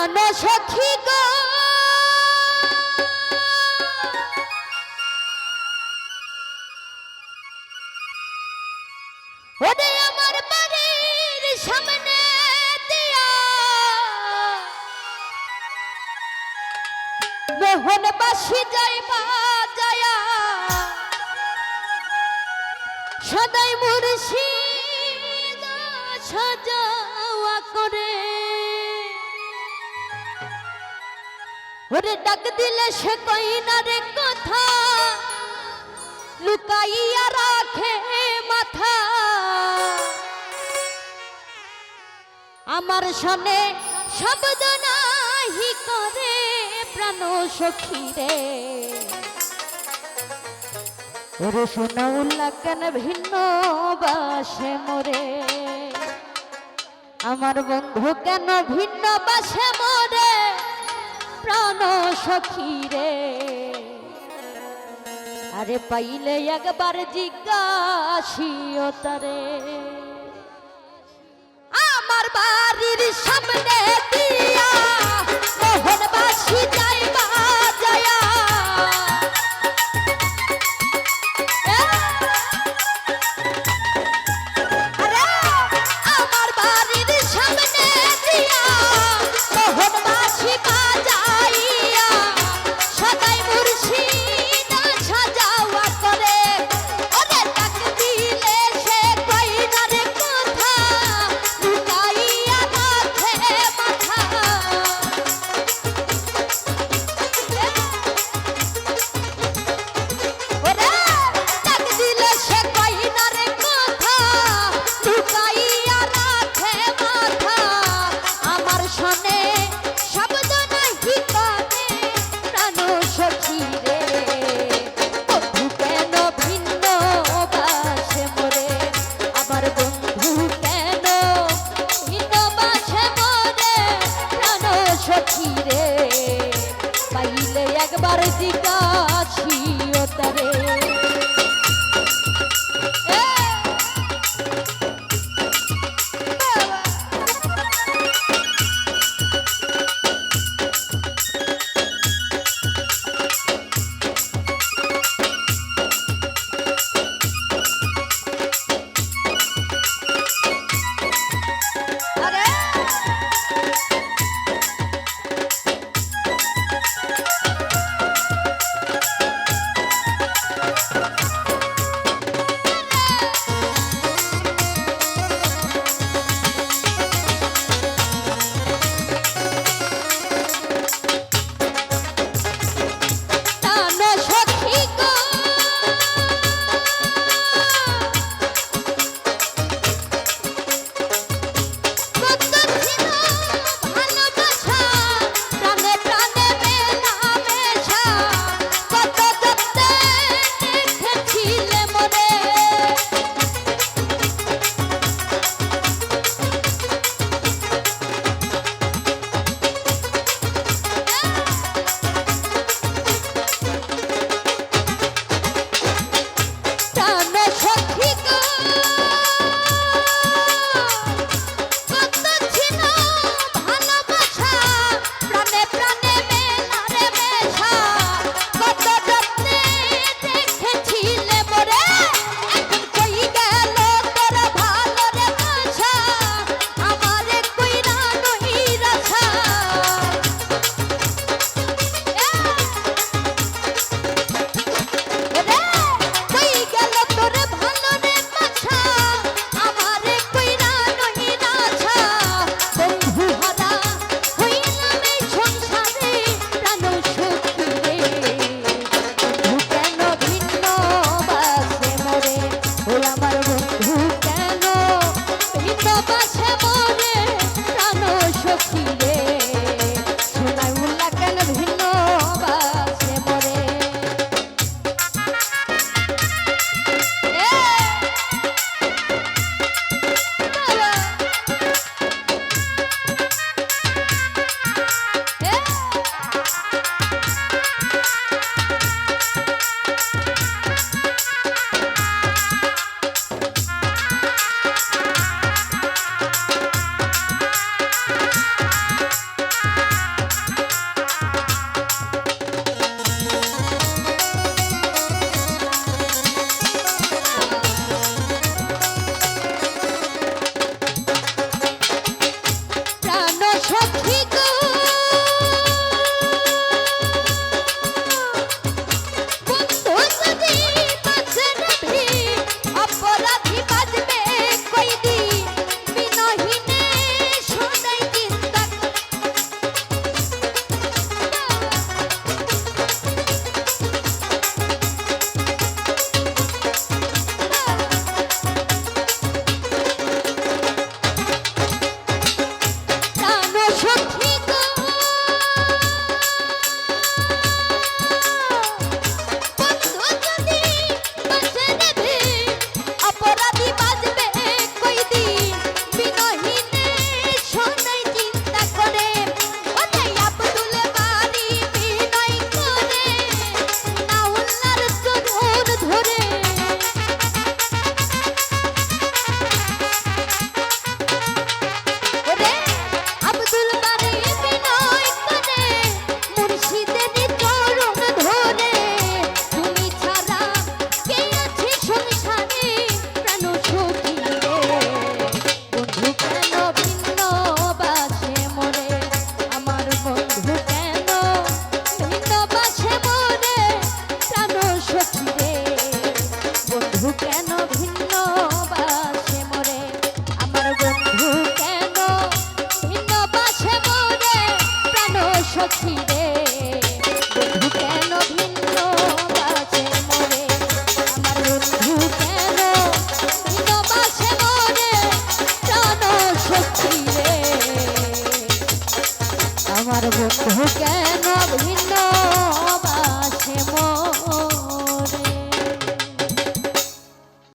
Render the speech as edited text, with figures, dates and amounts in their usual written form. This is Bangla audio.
প্রাণ সখী গো ওরে আমার বাড়ির সামনে দিয়া মোহন বাসি যাইবা যায়া সদাই মুর্শিদ সাজাওয়া করে ওরে ডাক দিলে সে কই না রে কথা লুকাইয়া রাখে মাথা আমার সামনে শব্দ নাহি করে প্রাণ সখী রে ওরে শোনাউল্লা কেন ভিন্ন বাসে মোরে আমার বন্ধু কেন ভিন্ন বাসে মোরে প্রাণ সখী রে আরে পাইলে একবার জিজ্ঞাসিও তারে আমার বাড়ির সামনে দিয়া মোহন বাসি যাইবা যায়া আরে আমার বাড়ির সামনে দিয়া মোহন বাসি বাজাইয়া সদাই মুর্শিদ সাজাওয়া করে ওরে ডাক দিলে সে কই না রে কথা লুকাইয়া রাখে মাথা ওরে ডাক দিলে সে কই না রে কথা লুকাইয়া রাখে মাথা আমার শোনে শব্দ নাহি কানে প্রাণ সখী রে বন্ধু কেন ভিন্ন বাসে মোরে আমার বন্ধু কেন ভিন্ন বাসে মোরে প্রাণ সখী রে পাইলে একবার জিজ্ঞাসিও তারে আরে প্রাণ সখী গো কত ছিল ভালোবাসা প্রাণে প্রাণে মেলামেশা কত যত্নে রেখেছিলে মনে প্রাণ সখী গো কত ছিল ভালোবাসা প্রাণে প্রাণে মেলারে মেশা কত যত্নে দেখেছিলে মোরে এখন কই গেল তোর ভালো রে বাসা আমারে কইরা নহি রাখা ওরে কই গেল তোর ভালো রে বাছা আমারে কইরা নহি রাছা বন্ধু হারা হইলাম এই সংসারে প্রাণ সখী রে বন্ধু কেন ভিন্ন বাসে মোরে ও আমার বন্ধু কেন ভিন্ন বাসে মোরে প্রাণ সখী রে শোনাউল্লা কেন ভিন্ন বাসে মোরে সখী গো বন্ধু যদি বাঁচে নবী অপরাধী বাজবে কয়দিন বিনহীনে শোনাই চিন্তা কেন ভিন্ন বাসে মরে আমার বন্ধু কেন ভিন্ন বাসে মরে প্রাণ সখী রে বন্ধু কেন ভিন্ন বাসে মরে আমার বন্ধু কেন ভিন্ন বাসে মরে প্রাণ সখী রে আমার বন্ধু কেন